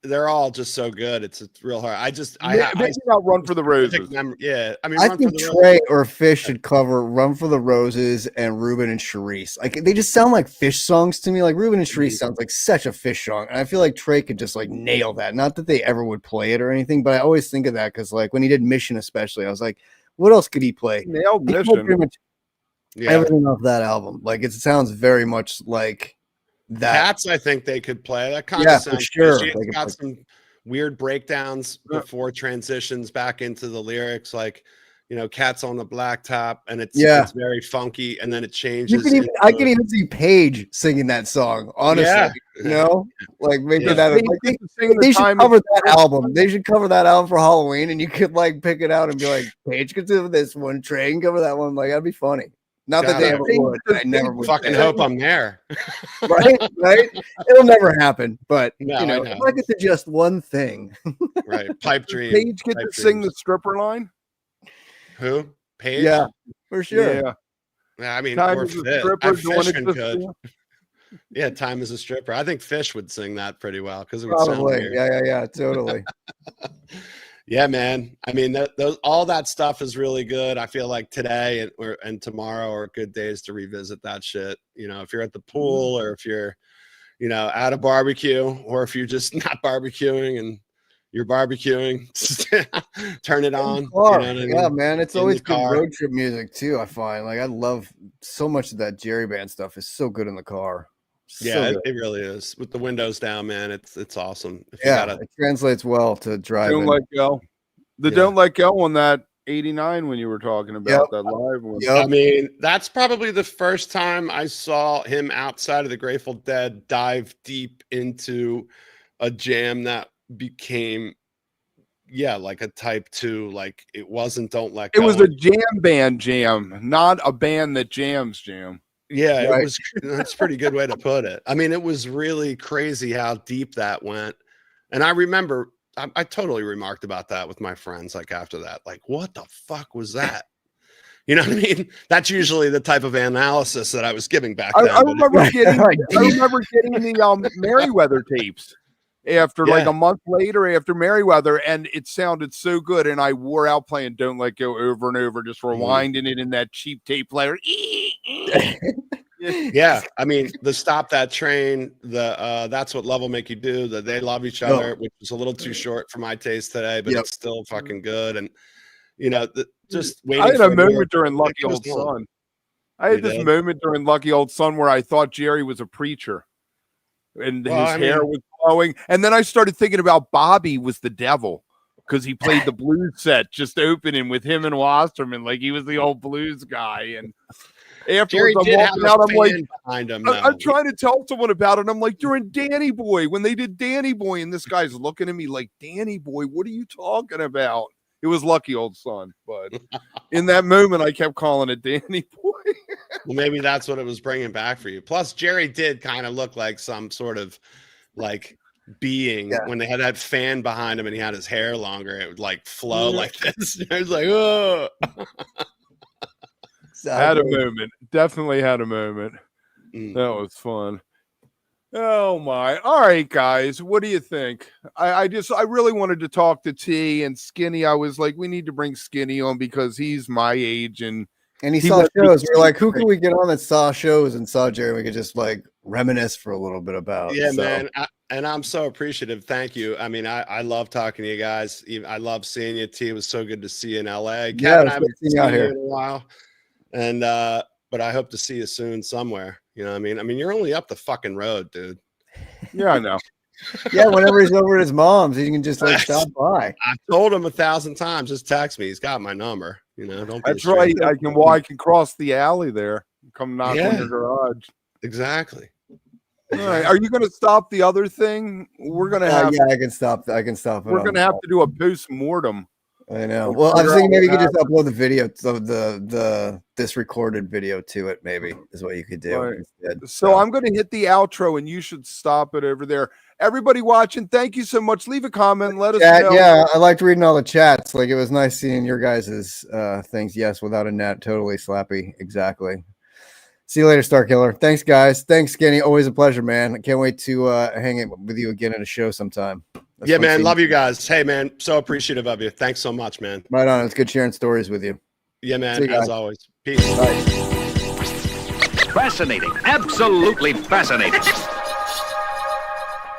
[SPEAKER 3] they're all just so good. It's real hard. I
[SPEAKER 2] not Run for the Roses.
[SPEAKER 3] I mean,
[SPEAKER 1] I think Trey or Fish should cover Run for the Roses and Ruben and Charisse. Like they just sound like Fish songs to me. Like Ruben and Charisse sounds like such a Fish song, and I feel like Trey could just like nail that. Not that they ever would play it or anything, but I always think of that because like when he did Mission, especially, I was like, what else could he play?
[SPEAKER 2] Nailed
[SPEAKER 1] Mission. Pretty much everything off that album. Like it sounds very much like that.
[SPEAKER 3] Cats, I think they could play. That kind of sounds
[SPEAKER 1] for sure.
[SPEAKER 3] It's got some weird breakdowns before transitions back into the lyrics, like Cats on the Blacktop, and it's very funky, and then it changes.
[SPEAKER 1] I can even see Paige singing that song. Honestly, like maybe they should cover that album. They should cover that album for Halloween, and you could like pick it out and be like, Paige could do this one, Trey can cover that one. Like that'd be funny. Not that they ever would. I never would.
[SPEAKER 3] Fucking hope I'm there.
[SPEAKER 1] right? It'll never happen. But
[SPEAKER 3] if
[SPEAKER 1] I could suggest one thing.
[SPEAKER 3] Right. Pipe dream.
[SPEAKER 2] Paige get to sing the stripper line?
[SPEAKER 3] Who? Paige?
[SPEAKER 1] Yeah, for sure.
[SPEAKER 2] Yeah.
[SPEAKER 3] I mean,
[SPEAKER 2] Time
[SPEAKER 3] or
[SPEAKER 2] is a
[SPEAKER 3] Fish.
[SPEAKER 2] stripper doing it
[SPEAKER 3] Fishman
[SPEAKER 2] just
[SPEAKER 3] could.
[SPEAKER 2] for-
[SPEAKER 3] Yeah, Time is a stripper. I think Fish would sing that pretty well because it would sound
[SPEAKER 1] Probably.
[SPEAKER 3] weird.
[SPEAKER 1] Yeah, totally.
[SPEAKER 3] Yeah, man. I mean, all that stuff is really good. I feel like today and tomorrow are good days to revisit that shit. You know, if you're at the pool or if you're, you know, at a barbecue, or if you're just not barbecuing and you're barbecuing, turn it on. You know what I mean?
[SPEAKER 1] Yeah, man. It's
[SPEAKER 3] In
[SPEAKER 1] always
[SPEAKER 3] the
[SPEAKER 1] good
[SPEAKER 3] car.
[SPEAKER 1] road trip music too. I find like I love so much of that Jerry Band stuff is so good in the car.
[SPEAKER 3] Yeah,
[SPEAKER 1] So
[SPEAKER 3] it really is. With the windows down, man, it's awesome. If you
[SPEAKER 1] yeah,
[SPEAKER 3] gotta,
[SPEAKER 1] it translates well to driving.
[SPEAKER 2] Don't Let Go. The
[SPEAKER 3] Yeah.
[SPEAKER 2] Don't Let Go on that 89 when you were talking about that live one.
[SPEAKER 1] Yep.
[SPEAKER 3] I mean, that's probably the first time I saw him outside of the Grateful Dead dive deep into a jam that became, like a type 2. Like it wasn't Don't Let
[SPEAKER 2] It
[SPEAKER 3] Go.
[SPEAKER 2] was a jam band jam, not a band that jams jam.
[SPEAKER 3] Yeah,
[SPEAKER 1] Right.
[SPEAKER 3] it was. That's a pretty good way to put it. I mean, it was really crazy how deep that went. And I remember I totally remarked about that with my friends, like after that, like, what the fuck was that? You know what I mean? That's usually the type of analysis that I was giving back then.
[SPEAKER 2] I remember getting
[SPEAKER 1] Like,
[SPEAKER 2] the Merriweather tapes after like
[SPEAKER 3] Yeah.
[SPEAKER 2] a month later after Merriweather, and it sounded so good, and I wore out playing Don't Let Go over and over, just rewinding it in that cheap tape player.
[SPEAKER 3] Yeah, I mean, the Stop That Train, the That's What Love Will Make You Do, the They Love Each Other, which is a little too short for my taste today, but
[SPEAKER 1] Yep.
[SPEAKER 3] it's still fucking good. And you know, just waiting.
[SPEAKER 2] I had
[SPEAKER 3] for
[SPEAKER 2] a
[SPEAKER 3] more-
[SPEAKER 2] moment during Lucky
[SPEAKER 3] It was
[SPEAKER 2] Old
[SPEAKER 3] long.
[SPEAKER 2] Son. I had
[SPEAKER 3] You
[SPEAKER 2] this
[SPEAKER 3] did?
[SPEAKER 2] moment during Lucky Old Son where I thought Jerry was a preacher, and
[SPEAKER 3] Well,
[SPEAKER 2] his
[SPEAKER 3] I
[SPEAKER 2] hair
[SPEAKER 3] mean-
[SPEAKER 2] was flowing. And then I started thinking about Bobby was the devil because he played the blues set just opening with him and Wasserman, like he was the old blues guy. And
[SPEAKER 3] Jerry
[SPEAKER 2] afterwards, I'm
[SPEAKER 3] did have
[SPEAKER 2] walking
[SPEAKER 3] a
[SPEAKER 2] out, I'm like,
[SPEAKER 3] fan behind him.
[SPEAKER 2] I'm
[SPEAKER 3] though.
[SPEAKER 2] trying to tell someone about it. I'm like, during Danny Boy, when they did Danny Boy, and this guy's looking at me like, Danny Boy, what are you talking about? It was Lucky Old Son, but in that moment, I kept calling it Danny Boy.
[SPEAKER 3] Well, maybe that's what it was bringing back for you. Plus, Jerry did kind of look like some sort of like being when they had that fan behind him and he had his hair longer. It would like flow like this. I was like, oh.
[SPEAKER 2] Had a moment. Definitely had a moment.
[SPEAKER 3] Mm.
[SPEAKER 2] That was fun. Oh my. All right, guys. What do you think? I really wanted to talk to T and Skinny. I was like, we need to bring Skinny on because he's my age and
[SPEAKER 1] he
[SPEAKER 2] he
[SPEAKER 1] saw
[SPEAKER 2] went through
[SPEAKER 1] shows. We're like, who
[SPEAKER 2] great-
[SPEAKER 1] can we get on that saw shows and saw Jerry? We could just like reminisce for a little bit about.
[SPEAKER 3] Yeah,
[SPEAKER 1] So,
[SPEAKER 3] man. And I'm so appreciative. Thank you. I mean, I love talking to you guys. I love seeing you. T, it was so good to see you in LA.
[SPEAKER 1] Yeah,
[SPEAKER 3] Kevin,
[SPEAKER 1] it's
[SPEAKER 3] I
[SPEAKER 1] good
[SPEAKER 3] haven't
[SPEAKER 1] seeing
[SPEAKER 3] seen
[SPEAKER 1] you out
[SPEAKER 3] you
[SPEAKER 1] here.
[SPEAKER 3] in a while. And but I hope to see you soon somewhere. You know what I mean? I mean, you're only up the fucking road, dude.
[SPEAKER 2] Yeah, I know.
[SPEAKER 1] yeah, whenever he's over at his mom's, he can just like stop by.
[SPEAKER 3] I told him 1,000 times, just text me. He's got my number. You know, don't be a
[SPEAKER 2] That's right.
[SPEAKER 3] stranger.
[SPEAKER 2] I can cross the alley there. Come knock
[SPEAKER 3] Yeah.
[SPEAKER 2] on your garage.
[SPEAKER 3] Exactly.
[SPEAKER 2] All right. Are you going to stop the other thing? We're going to have.
[SPEAKER 1] Yeah, I can stop. I can stop. it
[SPEAKER 2] We're
[SPEAKER 1] on
[SPEAKER 2] going to have to do a post mortem.
[SPEAKER 1] I know. Well, I was thinking maybe you could just upload the video of this recorded video to it. Maybe is what you could do.
[SPEAKER 2] Right.
[SPEAKER 1] Instead.
[SPEAKER 2] So I'm going to hit the outro, and you should stop it over there. Everybody watching, thank you so much. Leave a comment. Let us know.
[SPEAKER 1] Yeah, I liked reading all the chats. Like it was nice seeing your guys' things. Yes, without a net, totally slappy. Exactly. See you later, Star Killer. Thanks, guys. Thanks, Skinny. Always a pleasure, man. I can't wait to hang it with you again at a show sometime. That's
[SPEAKER 3] Yeah,
[SPEAKER 1] fun
[SPEAKER 3] man.
[SPEAKER 1] seeing
[SPEAKER 3] Love you guys. Hey, man. So appreciative of you. Thanks so much, man.
[SPEAKER 1] Right on. It's good sharing stories with you.
[SPEAKER 3] Yeah, man.
[SPEAKER 1] See you guys.
[SPEAKER 3] As always. Peace.
[SPEAKER 1] Bye.
[SPEAKER 4] Fascinating. Absolutely fascinating.